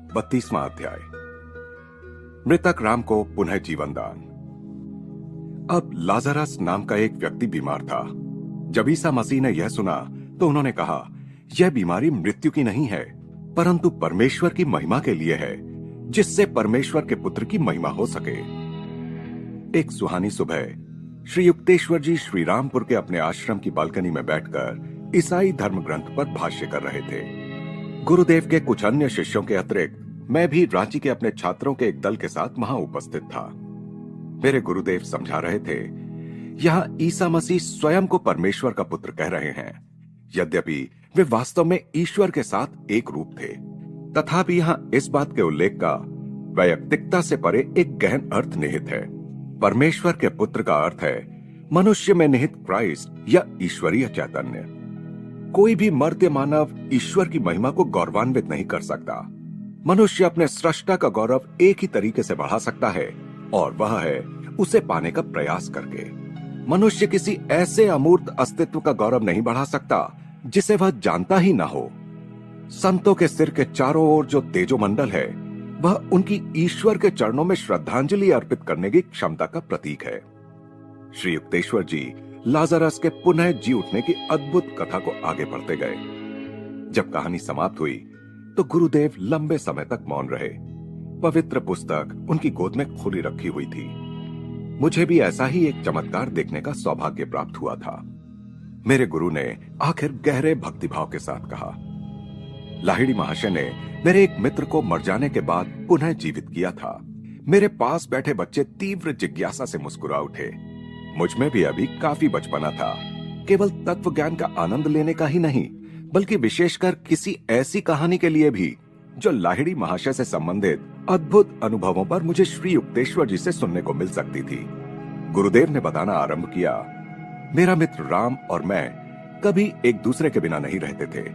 32वां अध्याय। मृतक राम को पुनः जीवन दान। अब लाजरस नाम का एक व्यक्ति बीमार था। जब ईसा मसीह ने यह सुना तो उन्होंने कहा, यह बीमारी मृत्यु की नहीं है, परंतु परमेश्वर की महिमा के लिए है, जिससे परमेश्वर के पुत्र की महिमा हो सके। एक सुहानी सुबह श्री युक्तेश्वर जी श्रीरामपुर के अपने आश्रम की बालकनी में बैठकर ईसाई धर्म ग्रंथ पर भाष्य कर रहे थे। गुरुदेव के कुछ अन्य शिष्यों के अतिरिक्त मैं भी रांची के अपने छात्रों के एक दल के साथ वहां उपस्थित था। मेरे गुरुदेव समझा रहे थे, यहां ईसा मसीह स्वयं को परमेश्वर का पुत्र कह रहे हैं। यद्यपि वे वास्तव में ईश्वर के साथ एक रूप थे, तथापि यहां इस बात के उल्लेख का वैयक्तिकता से परे एक गहन अर्थ निहित है। परमेश्वर के पुत्र का अर्थ है मनुष्य में निहित क्राइस्ट या ईश्वरीय चैतन्य। कोई भी मर्त्य मानव ईश्वर की महिमा को गौरवान्वित नहीं कर सकता। मनुष्य अपने सृष्टा का गौरव एक ही तरीके से बढ़ा सकता है, और वह है उसे पाने का प्रयास करके। मनुष्य किसी ऐसे अमूर्त अस्तित्व का गौरव नहीं बढ़ा सकता जिसे वह जानता ही ना हो। संतों के सिर के चारों ओर जो तेजोमंडल है, वह उनकी ईश्वर के चरणों में श्रद्धांजलि अर्पित करने की क्षमता का प्रतीक है। श्री युक्तेश्वर जी लाजरस के पुनः जी उठने की अद्भुत कथा को आगे बढ़ते गए। जब कहानी समाप्त हुई तो गुरुदेव लंबे समय तक मौन रहे। पवित्र पुस्तक उनकी गोद में खुली रखी हुई थी। मुझे भी ऐसा ही एक चमत्कार देखने का सौभाग्य प्राप्त हुआ था। मेरे गुरु ने आखिर गहरे भक्तिभाव के साथ कहा, लाहिड़ी महाशय ने मेरे एक मित्र को मर जाने के बाद पुनः जीवित किया था। मेरे पास बैठे बच्चे तीव्र जिज्ञासा से मुस्कुरा उठे। मुझ में भी अभी काफी बचपना था। केवल तत्व ज्ञान का आनंद लेने का ही नहीं, बल्कि विशेषकर किसी ऐसी कहानी के लिए भी जो लाहिड़ी महाशय से संबंधित अद्भुत अनुभवों पर मुझे श्री युक्तेश्वर जी से सुनने को मिल सकती थी। गुरुदेव ने बताना आरंभ किया, मेरा मित्र राम और मैं कभी एक दूसरे के बिना नहीं रहते थे।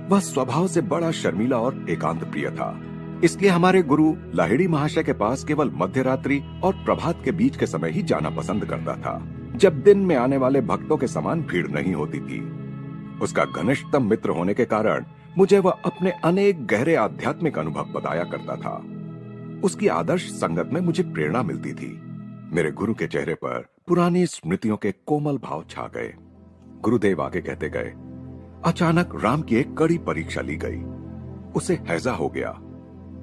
वह स्वभाव से बड़ा शर्मीला और एकांत प्रिय था। इसलिए हमारे गुरु लाहिड़ी महाशय के पास केवल मध्य रात्रि और प्रभात के बीच के समय ही जाना पसंद करता था, जब दिन में आने वाले भक्तों के समान भीड़ नहीं होती थी। उसका घनिष्ठतम मित्र होने के कारण मुझे वह अपने अनेक गहरे आध्यात्मिक अनुभव बताया करता था। उसकी आदर्श संगत में मुझे प्रेरणा मिलती थी। मेरे गुरु के चेहरे पर पुरानी स्मृतियों के कोमल भाव छा गए। गुरुदेव आगे कहते गए, अचानक राम की एक कड़ी परीक्षा ली गई। उसे हैजा हो गया।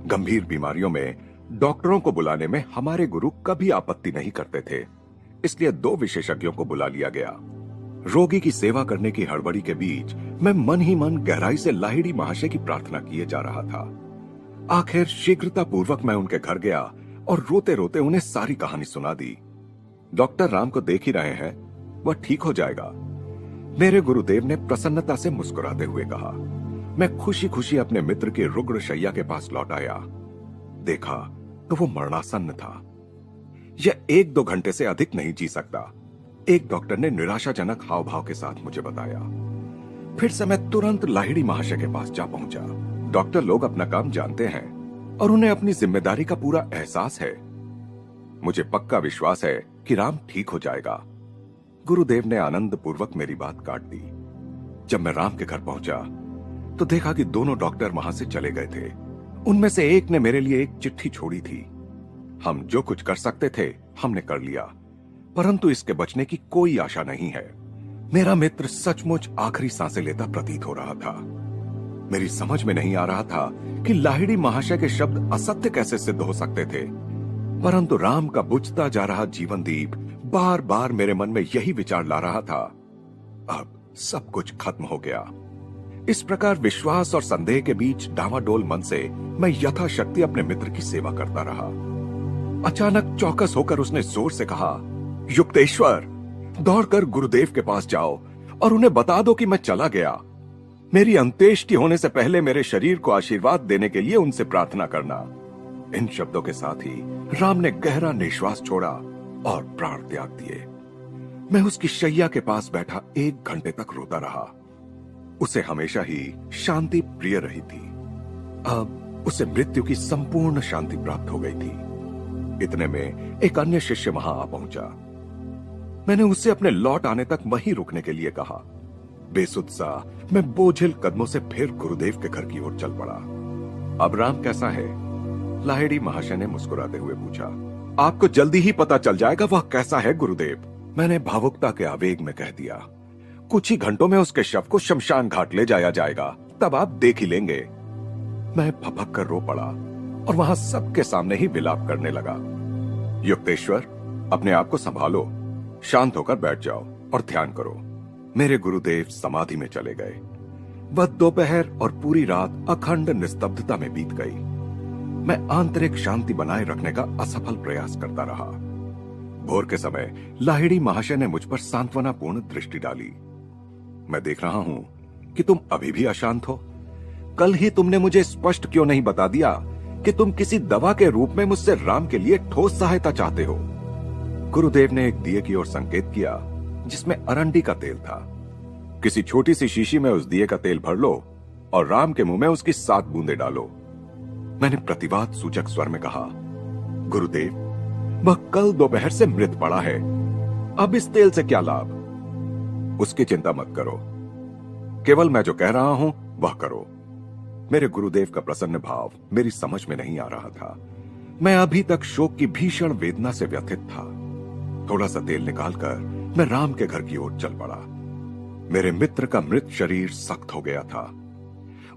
गंभीर बीमारियों में डॉक्टरों को बुलाने में हमारे गुरु कभी आपत्ति नहीं करते थे, इसलिए 2 विशेषज्ञों को बुला लिया गया। रोगी की सेवा करने की हड़बड़ी के बीच मैं मन ही मन गहराई से लाहिड़ी महाशय की प्रार्थना किए जा रहा था। आखिर शीघ्रता पूर्वक मैं उनके घर गया और रोते रोते उन्हें सारी कहानी सुना दी। डॉक्टर राम को देख ही रहे हैं, वह ठीक हो जाएगा। मेरे गुरुदेव ने प्रसन्नता से मुस्कुराते हुए कहा। मैं खुशी खुशी अपने मित्र के रुग्ण शैया के पास लौट आया। देखा तो वो मरणासन्न था। यह 1-2 घंटे से अधिक नहीं जी सकता, एक डॉक्टर ने निराशाजनक हाव भाव के साथ मुझे बताया। फिर से मैं तुरंत लाहिड़ी महाशय के पास जा पहुंचा। डॉक्टर लोग अपना काम जानते हैं और उन्हें अपनी जिम्मेदारी का पूरा एहसास है। मुझे पक्का विश्वास है कि राम ठीक हो जाएगा। गुरुदेव ने आनंद पूर्वक मेरी बात काट दी। जब मैं राम के घर पहुंचा तो देखा कि दोनों डॉक्टर वहां से चले गए थे। उनमें से एक ने मेरे लिए एक चिट्ठी छोड़ी थी। हम जो कुछ कर सकते थे हमने कर लिया, परंतु इसके बचने की कोई आशा नहीं है। मेरा मित्र सचमुच आखिरी सांसें लेता प्रतीत हो रहा था। मेरी समझ में नहीं आ रहा था कि लाहिड़ी महाशय के शब्द असत्य कैसे सिद्ध हो सकते थे, परंतु राम का बुझता जा रहा जीवन दीप बार बार मेरे मन में यही विचार ला रहा था, अब सब कुछ खत्म हो गया। इस प्रकार विश्वास और संदेह के बीच डावाडोल मन से मैं यथाशक्ति अपने मित्र की सेवा करता रहा। अचानक चौकस होकर उसने जोर से कहा, युक्तेश्वर, दौड़कर गुरुदेव के पास जाओ और उन्हें बता दो कि मैं चला गया। मेरी अंत्येष्टि होने से पहले मेरे शरीर को आशीर्वाद देने के लिए उनसे प्रार्थना करना। इन शब्दों के साथ ही राम ने गहरा निश्वास छोड़ा और प्राण त्याग दिए। मैं उसकी शैया के पास बैठा 1 घंटे तक रोता रहा। उसे हमेशा ही शांति प्रिय रही थी। अब उसे मृत्यु की संपूर्ण शांति प्राप्त हो गई थी। इतने में एक अन्य शिष्य वहां आ पहुंचा। मैंने उससे अपने लौट आने तक वहीं रुकने के लिए कहा। बेसुध सा मैं बोझिल कदमों से फिर गुरुदेव के घर की ओर चल पड़ा। अब राम कैसा है? लाहिड़ी महाशय ने मुस्कुराते हुए पूछा। आपको जल्दी ही पता चल जाएगा वह कैसा है गुरुदेव, मैंने भावुकता के आवेग में कह दिया। कुछ ही घंटों में उसके शव को शमशान घाट ले जाया जाएगा, तब आप देख ही लेंगे। मैं भपक कर रो पड़ा और वहां सबके सामने ही विलाप करने लगा। युक्तेश्वर, अपने आप को संभालो, शांत होकर बैठ जाओ और ध्यान करो। मेरे गुरुदेव समाधि में चले गए। वह दोपहर और पूरी रात अखंड निस्तब्धता में बीत गई। मैं आंतरिक शांति बनाए रखने का असफल प्रयास करता रहा। भोर के समय लाहिड़ी महाशय ने मुझ पर सांत्वनापूर्ण दृष्टि डाली। मैं देख रहा हूं कि तुम अभी भी अशांत हो। कल ही तुमने मुझे स्पष्ट क्यों नहीं बता दिया कि तुम किसी दवा के रूप में मुझसे राम के लिए ठोस सहायता चाहते हो? गुरुदेव ने एक दिए की ओर संकेत किया जिसमें अरंडी का तेल था। किसी छोटी सी शीशी में उस दिए का तेल भर लो और राम के मुंह में उसकी 7 बूंदें डालो। मैंने प्रतिवाद सूचक स्वर में कहा, गुरुदेव, वह कल दोपहर से मृत पड़ा है, अब इस तेल से क्या लाभ? उसकी चिंता मत करो, केवल मैं जो कह रहा हूं वह करो। मेरे गुरुदेव का प्रसन्न भाव मेरी समझ में नहीं आ रहा था। मैं अभी तक शोक की भीषण वेदना से व्यथित था। थोड़ा सा तेल निकालकर मैं राम के घर की ओर चल पड़ा। मेरे मित्र का मृत शरीर सख्त हो गया था।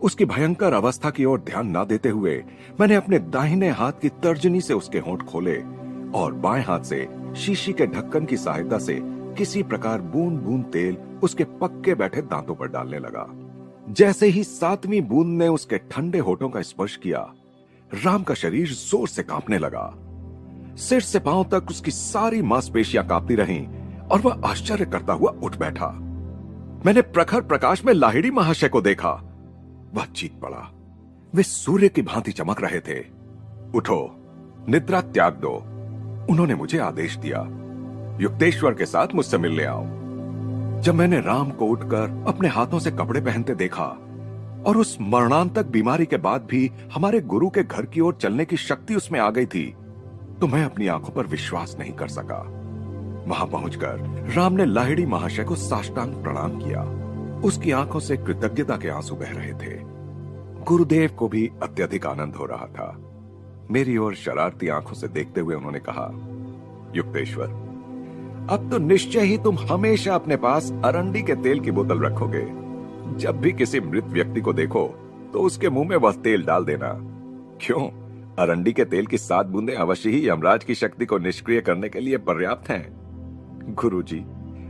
उसकी भयंकर अवस्था की ओर ध्यान न देते हुए मैंने अपने दाहिने हाथ की तर्जनी से उसके होंठ खोले और बाएं हाथ से शीशी के ढक्कन की सहायता से किसी प्रकार बूंद बूंद तेल उसके पक्के बैठे दांतों पर डालने लगा। जैसे ही 7वीं बूंद ने उसके ठंडे होठों का स्पर्श किया, राम का शरीर जोर से कांपने लगा। सिर से पांव तक उसकी सारी मांसपेशियां कांपती रहीं और वह आश्चर्य करता हुआ उठ बैठा। मैंने प्रखर प्रकाश में लाहिड़ी महाशय को देखा। वह चीख पड़ा। वे सूर्य की भांति चमक रहे थे। उठो, निद्रा त्याग दो, उन्होंने मुझे आदेश दिया। युक्तेश्वर के साथ मुझसे मिलने आओ। जब मैंने राम को उठकर अपने हाथों से कपड़े पहनते देखा और उस मरणांतक बीमारी के बाद भी हमारे गुरु के घर की ओर चलने की शक्ति उसमें आ गई थी, तो मैं अपनी आंखों पर विश्वास नहीं कर सका। वहां पहुंचकर राम ने लाहिड़ी महाशय को साष्टांग प्रणाम किया। उसकी आंखों से कृतज्ञता के आंसू बह रहे थे। गुरुदेव को भी अत्यधिक आनंद हो रहा था। मेरी ओर शरारती आंखों से देखते हुए उन्होंने कहा, युक्तेश्वर, अब तो निश्चय ही तुम हमेशा अपने पास अरंडी के तेल की बोतल रखोगे। जब भी किसी मृत व्यक्ति को देखो तो उसके मुंह में वह तेल डाल देना। क्यों? अरंडी के तेल की 7 बूंदें अवश्य ही यमराज की शक्ति को निष्क्रिय करने के लिए पर्याप्त हैं। गुरुजी,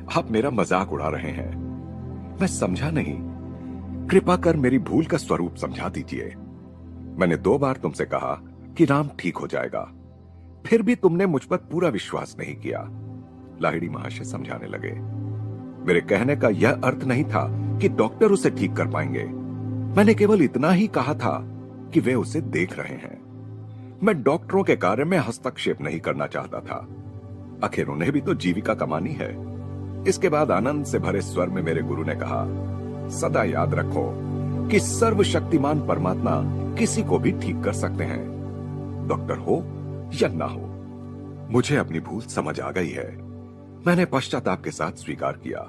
आप मेरा मजाक उड़ा रहे हैं। मैं समझा नहीं। कृपा कर मेरी भूल का स्वरूप समझा दीजिए। मैंने 2 बार तुमसे कहा कि राम ठीक हो जाएगा, फिर भी तुमने मुझ पर पूरा विश्वास नहीं किया। लाहिड़ी महाशय समझाने लगे। मेरे कहने का यह अर्थ नहीं था कि डॉक्टर उसे ठीक कर पाएंगे। मैंने केवल इतना ही कहा था कि वे उसे देख रहे हैं। मैं डॉक्टरों के कार्य में हस्तक्षेप नहीं करना चाहता था। आखिर उन्हें भी तो जीविका कमानी है। इसके बाद आनंद से भरे स्वर में मेरे गुरु ने कहा, सदा याद रखो कि सर्वशक्तिमान परमात्मा किसी को भी ठीक कर सकते हैं, डॉक्टर हो या ना हो। मुझे अपनी भूल समझ आ गई है। मैंने पश्चाताप के साथ स्वीकार किया।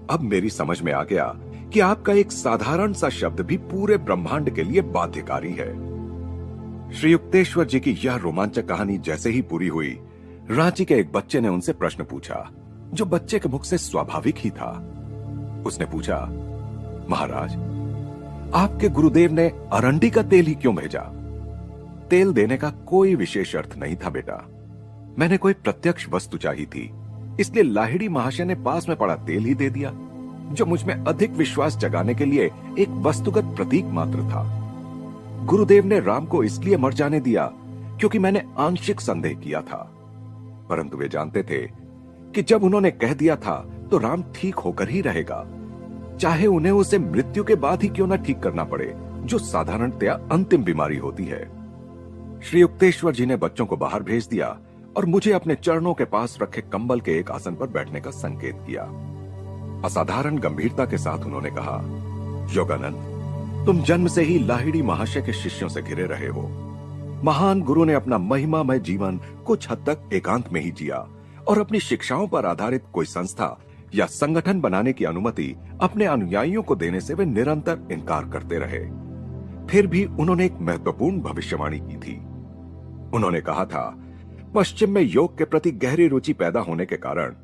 अब मेरी समझ में आ गया कि आपका एक साधारण सा शब्द भी पूरे ब्रह्मांड के लिए बाध्यकारी है। श्री युक्तेश्वर जी की यह रोमांचक कहानी जैसे ही पूरी हुई, रांची के एक बच्चे ने उनसे प्रश्न पूछा, जो बच्चे के मुख से स्वाभाविक ही था। उसने पूछा, महाराज, आपके गुरुदेव ने अरंडी का तेल ही क्यों भेजा? तेल देने का कोई विशेष अर्थ नहीं था बेटा। मैंने कोई प्रत्यक्ष वस्तु चाहिए थी, इसलिए लाहिड़ी महाशय ने पास में पड़ा तेल ही दे दिया, जो मुझ में अधिक विश्वास जगाने के लिए एक वस्तुगत प्रतीक मात्र था। गुरुदेव ने राम को इसलिए मर जाने दिया क्योंकि मैंने आंशिक संदेह किया था, परंतु वे जानते थे कि जब उन्होंने कह दिया था तो राम ठीक होकर ही रहेगा, चाहे उन्हें उसे मृत्यु के बाद ही क्यों न ठीक करना पड़े, जो साधारणतया अंतिम बीमारी होती है। श्री युक्तेश्वर जी ने बच्चों को बाहर भेज दिया और मुझे अपने चरणों के पास रखे कंबल के एक आसन पर बैठने का संकेत किया। असाधारण गंभीरता के साथ उन्होंने कहा, योगानंद, तुम जन्म से ही लाहिड़ी महाशय के शिष्यों से घिरे रहे हो। महान गुरु ने अपना महिमामय जीवन कुछ हद तक एकांत में ही जिया और अपनी शिक्षाओं पर आधारित कोई संस्था या संगठन बनाने की अनुमति अपने अनुयायियों को देने से वे निरंतर इनकार करते रहे। फिर भी उन्होंने एक महत्वपूर्ण भविष्यवाणी की थी। उन्होंने कहा था, पश्चिम में योग के प्रति गहरी रुचि पैदा होने के कारण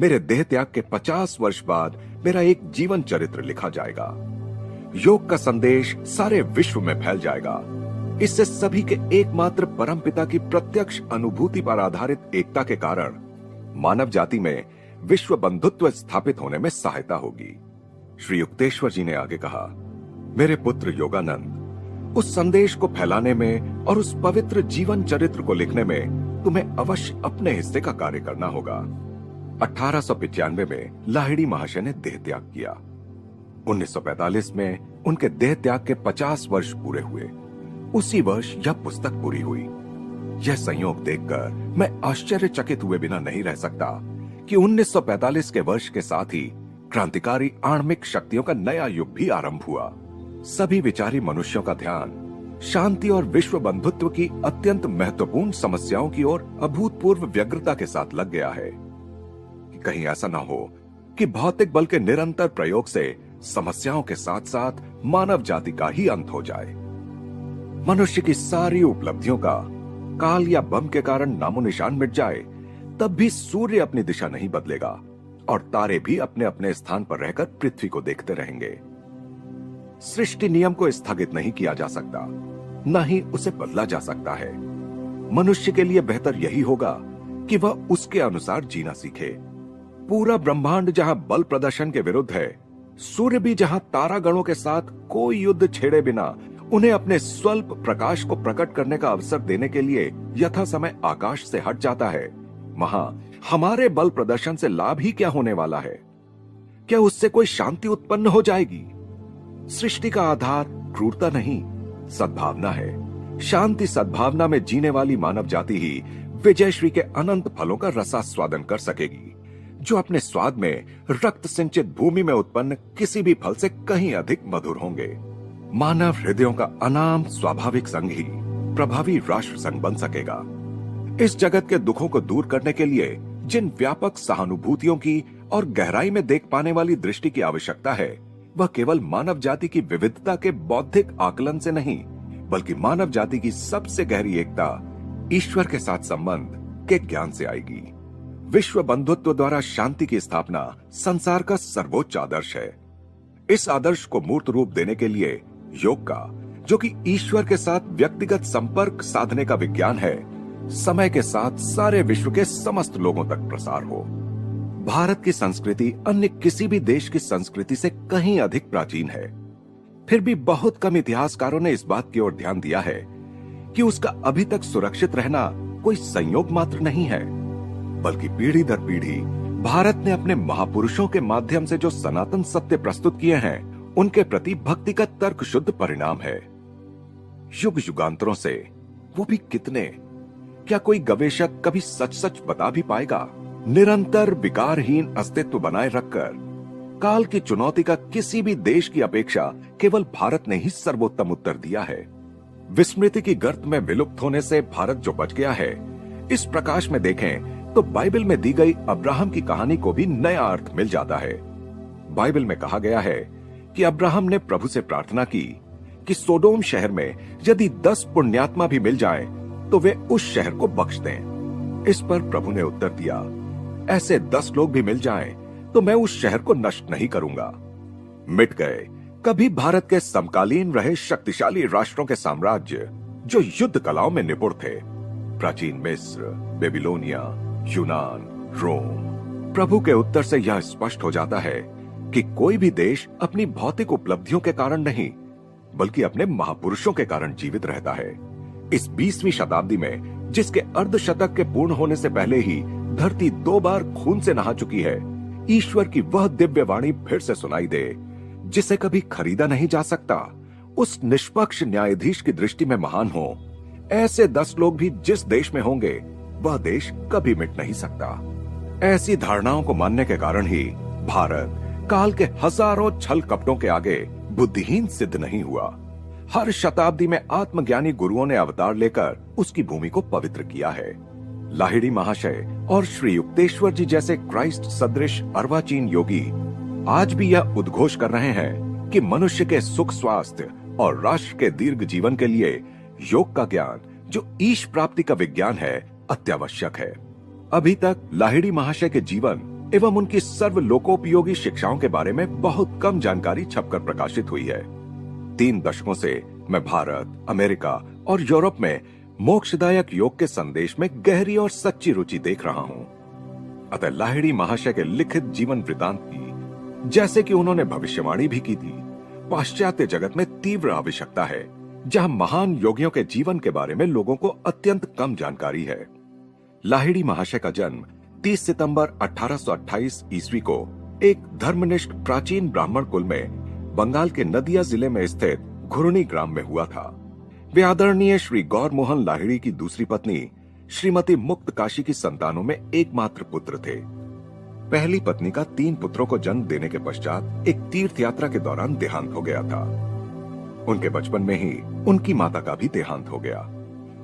मेरे देह त्याग के 50 वर्ष बाद मेरा एक जीवन चरित्र लिखा जाएगा। योग का संदेश सारे विश्व में फैल जाएगा। इससे सभी के एकमात्र परमपिता की प्रत्यक्ष अनुभूति पर आधारित एकता के कारण मानव जाति में विश्व बंधुत्व स्थापित होने में सहायता होगी। श्री युक्तेश्वर जी ने आगे कहा, मेरे पुत्र योगानंद, उस संदेश को फैलाने में और उस पवित्र जीवन चरित्र को लिखने में तुम्हें अवश्य अपने हिस्से का कार्य करना होगा। 1895 में लाहिड़ी महाशय ने देह त्याग किया। 1945 में उनके देह त्याग के 50 वर्ष पूरे हुए। उसी वर्ष यह पुस्तक पूरी हुई। यह संयोग देखकर मैं आश्चर्यचकित हुए बिना नहीं रह सकता कि 1945 के वर्ष के साथ ही क्रांतिकारी आणविक शक्तियों का नया युग भी आरंभ हुआ। सभी विचारी मनुष्यों का ध्यान शांति और विश्व बंधुत्व की अत्यंत महत्वपूर्ण समस्याओं की ओर अभूतपूर्व व्यग्रता के साथ लग गया है कि कहीं ऐसा ना हो कि भौतिक बल के निरंतर प्रयोग से समस्याओं के साथ साथ मानव जाति का ही अंत हो जाए। मनुष्य की सारी उपलब्धियों का काल या बम के कारण नामो निशान मिट जाए, तब भी सूर्य अपनी दिशा नहीं बदलेगा और तारे भी अपने अपने स्थान पर रहकर पृथ्वी को देखते रहेंगे। सृष्टि नियम को स्थगित नहीं किया जा सकता, न ही उसे बदला जा सकता है। मनुष्य के लिए बेहतर यही होगा कि वह उसके अनुसार जीना सीखे। पूरा ब्रह्मांड जहां बल प्रदर्शन के विरुद्ध है, सूर्य भी जहां तारागणों के साथ कोई युद्ध छेड़े बिना उन्हें अपने स्वल्प प्रकाश को प्रकट करने का अवसर देने के लिए यथा समय आकाश से हट जाता है, वहां हमारे बल प्रदर्शन से लाभ ही क्या होने वाला है? क्या उससे कोई शांति उत्पन्न हो जाएगी? सृष्टि का आधार क्रूरता नहीं, सद्भावना है। शांति सद्भावना में जीने वाली मानव जाति ही विजयश्री के अनंत फलों का रसास्वादन कर सकेगी, जो अपने स्वाद में रक्त सिंचित भूमि में उत्पन्न किसी भी फल से कहीं अधिक मधुर होंगे। मानव हृदयों का अनाम स्वाभाविक संघ ही प्रभावी राष्ट्र संघ बन सकेगा। इस जगत के दुखों को दूर करने के लिए जिन व्यापक सहानुभूतियों की और गहराई में देख पाने वाली दृष्टि की आवश्यकता है, वह केवल मानव जाति की विविधता के बौद्धिक आकलन से नहीं, बल्कि मानव जाति की सबसे गहरी एकता, ईश्वर के साथ संबंध के ज्ञान से आएगी। विश्व बंधुत्व द्वारा शांति की स्थापना संसार का सर्वोच्च आदर्श है। इस आदर्श को मूर्त रूप देने के लिए योग का, जो कि ईश्वर के साथ व्यक्तिगत संपर्क साधने का विज्ञान है, समय के साथ सारे विश्व के समस्त लोगों तक प्रसार हो। भारत की संस्कृति अन्य किसी भी देश की संस्कृति से कहीं अधिक प्राचीन है। फिर भी बहुत कम इतिहासकारों ने इस बात की ओर ध्यान दिया है कि उसका अभी तक सुरक्षित रहना कोई संयोग मात्र नहीं है, बल्कि पीढ़ी दर पीढ़ी भारत ने अपने महापुरुषों के माध्यम से जो सनातन सत्य प्रस्तुत किए हैं, उनके प्रति भक्ति का तर्क शुद्ध परिणाम है। युग युगांतरों से वो भी कितने, क्या कोई गवेषक कभी सच सच बता भी पाएगा? निरंतर विकारहीन अस्तित्व बनाए रखकर काल की चुनौती का किसी भी देश की अपेक्षा केवल भारत ने ही सर्वोत्तम उत्तर दिया है। विस्मृति की गर्त में विलुप्त होने से भारत जो बच गया है, इस प्रकाश में देखें तो बाइबल में दी गई अब्राहम की कहानी को भी नया अर्थ मिल जाता है। बाइबल में कहा गया है कि अब्राहम ने प्रभु से प्रार्थना की कि सोडोम शहर में यदि 10 पुण्यात्मा भी मिल जाएं, तो वे उस शहर को बख्श दें। इस पर प्रभु ने उत्तर दिया, ऐसे 10 लोग भी मिल जाएं, तो मैं उस शहर को नष्ट नहीं करूंगा। मिट गए कभी भारत के समकालीन रहे शक्तिशाली राष्ट्रों के साम्राज्य जो युद्ध कलाओं में निपुण थे, प्राचीन मिस्र, बेबीलोनिया, यूनान, रोम। प्रभु के उत्तर से यह स्पष्ट हो जाता है कि कोई भी देश अपनी भौतिक उपलब्धियों के कारण नहीं, बल्कि अपने महापुरुषों के कारण जीवित रहता है। इस 20वीं शताब्दी में, जिसके अर्धशतक के पूर्ण होने से पहले ही धरती 2 बार खून से नहा चुकी है, ईश्वर की वह दिव्य वाणी फिर से सुनाई दे जिसे कभी खरीदा नहीं जा सकता। उस निष्पक्ष न्यायाधीश की दृष्टि में महान हो, ऐसे 10 लोग भी जिस देश में होंगे, वह देश कभी मिट नहीं सकता। ऐसी धारणाओं को मानने के कारण ही भारत काल के हजारों छल कपटों के आगे बुद्धिहीन सिद्ध नहीं हुआ। हर शताब्दी में आत्मज्ञानी गुरुओं ने अवतार लेकर उसकी भूमि को पवित्र किया है। लाहिड़ी महाशय और श्री युक्तेश्वर जी जैसे क्राइस्ट सदृश अर्वाचीन योगी आज भी यह उद्घोष कर रहे हैं कि मनुष्य के सुख स्वास्थ्य और राष्ट्र के दीर्घ जीवन के लिए योग का ज्ञान, जो ईश प्राप्ति का विज्ञान है, अत्यावश्यक है। अभी तक लाहिड़ी महाशय के जीवन एवं उनकी सर्वलोकोपयोगी शिक्षाओं के बारे में बहुत कम जानकारी छपकर प्रकाशित हुई है। 3 दशकों से मैं भारत, अमेरिका और यूरोप में मोक्षदायक योग के संदेश में गहरी और सच्ची रुचि देख रहा हूं। अतः लाहिड़ी महाशय के लिखित जीवन वृतांत की, जैसे कि उन्होंने भविष्यवाणी भी की थी, पाश्चात्य जगत में तीव्र आवश्यकता है, जहां महान योगियों के जीवन के बारे में लोगों को अत्यंत कम जानकारी है। लाहिड़ी महाशय का जन्म 30 सितंबर 1828 ईस्वी को एक धर्मनिष्ठ प्राचीन ब्राह्मण कुल में बंगाल के नदिया जिले में स्थित घुर्णी ग्राम में हुआ था। वे आदरणीय श्री गौर मोहन लाहिड़ी की दूसरी पत्नी श्रीमती मुक्त काशी की संतानों में एकमात्र पुत्र थे। पहली पत्नी का 3 पुत्रों को जन्म देने के पश्चात एक तीर्थ यात्रा के दौरान देहांत हो गया था। उनके बचपन में ही उनकी माता का भी देहांत हो गया।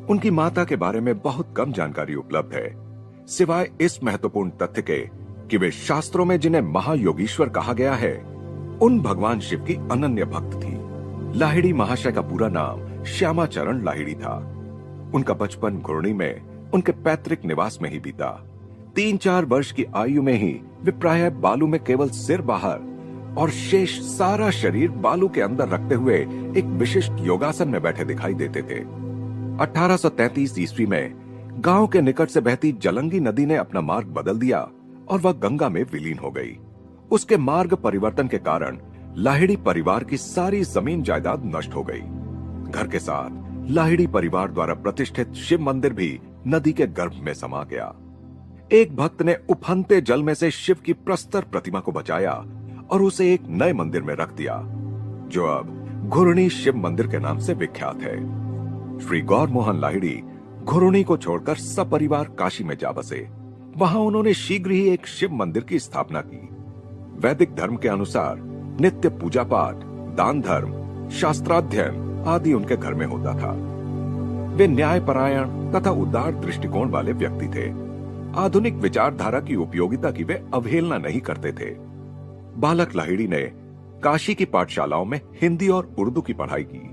उनकी माता के बारे में बहुत कम जानकारी उपलब्ध है, सिवाय इस महत्वपूर्ण तथ्य के कि वे शास्त्रों में जिन्हें महायोगीश्वर कहा गया है, उन भगवान शिव की अनन्य भक्त थी। लाहिड़ी महाशय का पूरा नाम श्यामाचरण लाहिड़ी था। उनका बचपन घुर्णी में उनके पैतृक निवास में ही बीता। 3-4 वर्ष की आयु में ही वे प्रायः बालू में केवल सिर बाहर और शेष सारा शरीर बालू के अंदर रखते हुए एक विशिष्ट योगासन में बैठे दिखाई देते थे। 1833 ईस्वी में गांव के निकट से बहती जलंगी नदी ने अपना मार्ग बदल दिया और वह गंगा में विलीन हो गई। उसके मार्ग परिवर्तन के कारण लाहिड़ी परिवार की सारी जमीन जायदाद नष्ट हो गई। घर के साथ लाहिड़ी परिवार द्वारा प्रतिष्ठित शिव मंदिर भी नदी के गर्भ में समा गया। एक भक्त ने उफनते जल में से शिव की प्रस्तर प्रतिमा को बचाया और उसे एक नए मंदिर में रख दिया, जो अब घुर्णी शिव मंदिर के नाम से विख्यात है। श्री गौर मोहन लाहिड़ी घुर्णी को छोड़कर सपरिवार काशी में जा बसे। वहां उन्होंने शीघ्र ही एक शिव मंदिर की स्थापना की। वैदिक धर्म के अनुसार नित्य पूजा पाठ, दान धर्म, शास्त्राध्ययन आदि उनके घर में होता था। वे न्यायपरायण तथा उदार दृष्टिकोण वाले व्यक्ति थे। आधुनिक विचारधारा की उपयोगिता की वे अवहेलना नहीं करते थे। बालक लाहिड़ी ने काशी की पाठशालाओं में हिंदी और उर्दू की पढ़ाई की।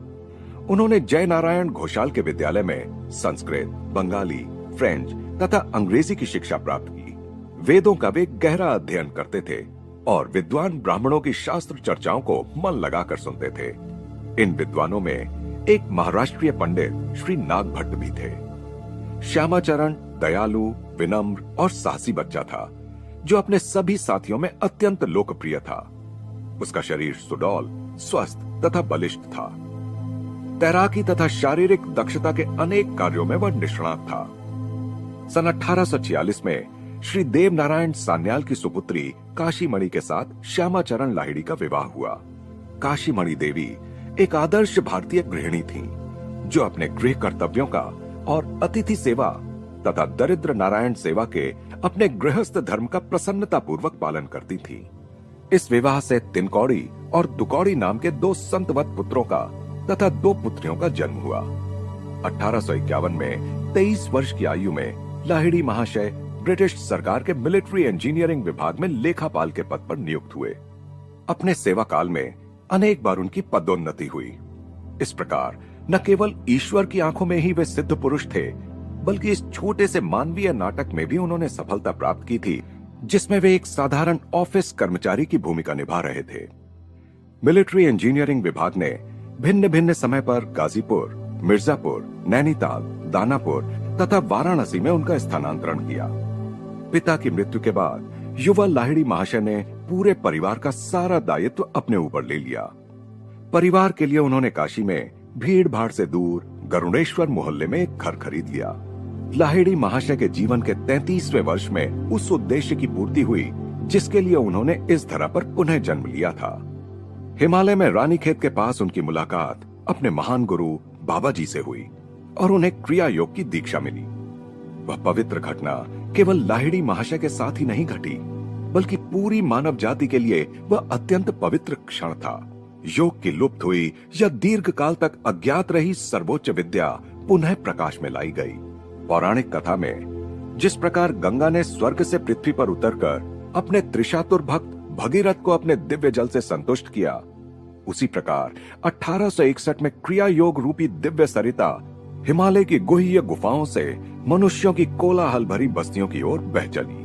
उन्होंने जय नारायण घोषाल के विद्यालय में संस्कृत, बंगाली, फ्रेंच तथा अंग्रेजी की शिक्षा प्राप्त की। वेदों का वे गहरा अध्ययन करते थे और विद्वान ब्राह्मणों की शास्त्र चर्चाओं को मन लगाकर सुनते थे। इन विद्वानों में एक महाराष्ट्रीय पंडित श्री नागभट्ट भी थे। श्यामाचरण दयालु, विनम्र और साहसी बच्चा था, जो अपने सभी साथियों में अत्यंत लोकप्रिय था। उसका शरीर सुडौल, स्वस्थ तथा बलिष्ठ था। तैराकी तथा शारीरिक दक्षता के अनेक कार्यों में वह निष्णात था। सन 1846 में श्री देव नारायण सान्याल की सुपुत्री काशीमणि के साथ श्यामाचरण लाहिड़ी का विवाह हुआ। काशीमणि देवी एक आदर्श भारतीय गृहिणी थीं, जो अपने गृह कर्तव्यों का और अतिथि सेवा तथा दरिद्र नारायण सेवा के अपने गृहस्थ धर्म का प्रसन्नता पूर्वक पालन करती थी। इस विवाह से तिनकौड़ी और दुकौड़ी नाम के 2 संतवत पुत्रों का तथा 2 पुत्रियों का जन्म हुआ। 1851 में 23 वर्ष की आयु में लाहिड़ी महाशय ब्रिटिश सरकार के मिलिट्री इंजीनियरिंग विभाग में लेखापाल के पद पर नियुक्त हुए। अपने सेवा काल में अनेक बार उनकी पदोन्नति हुई। इस प्रकार न केवल ईश्वर की आंखों में ही वे सिद्ध पुरुष थे, बल्कि इस छोटे से मानवीय नाटक में भी उन्होंने सफलता प्राप्त की थी, जिसमें वे एक साधारण ऑफिस कर्मचारी की भूमिका निभा रहे थे। मिलिट्री इंजीनियरिंग विभाग ने भिन्न भिन्न समय पर गाजीपुर, मिर्जापुर, नैनीताल, दानापुर तथा वाराणसी में उनका स्थानांतरण किया। पिता की मृत्यु के बाद युवा लाहिड़ी महाशय ने पूरे परिवार का सारा दायित्व अपने ऊपर ले लिया। परिवार के लिए उन्होंने काशी में भीड़ भाड़ से दूर गरुड़ेश्वर मोहल्ले में एक घर खरीद लिया। लाहिड़ी महाशय के जीवन के 33वें वर्ष में उस उद्देश्य की पूर्ति हुई जिसके लिए उन्होंने इस धरा पर पुनः जन्म लिया था। हिमालय में रानीखेत के पास उनकी मुलाकात अपने महान गुरु बाबा जी से हुई और उन्हें क्रिया योग की दीक्षा मिली। वह पवित्र घटना केवल लाहिड़ी महाशय के साथ ही नहीं घटी, बल्कि पूरी मानव जाति के लिए वह अत्यंत पवित्र क्षण था। योग की लुप्त हुई या दीर्घ काल तक अज्ञात रही सर्वोच्च विद्या पुनः प्रकाश में लाई गई। पौराणिक कथा में जिस प्रकार गंगा ने स्वर्ग से पृथ्वी पर उतरकर अपने त्रिशातुर भक्त भगीरथ को अपने दिव्य जल से संतुष्ट किया, उसी प्रकार 1861 में क्रिया योग रूपी दिव्य सरिता हिमालय की गुह्य गुफाओं से मनुष्यों की कोलाहल भरी बस्तियों की ओर बह चली।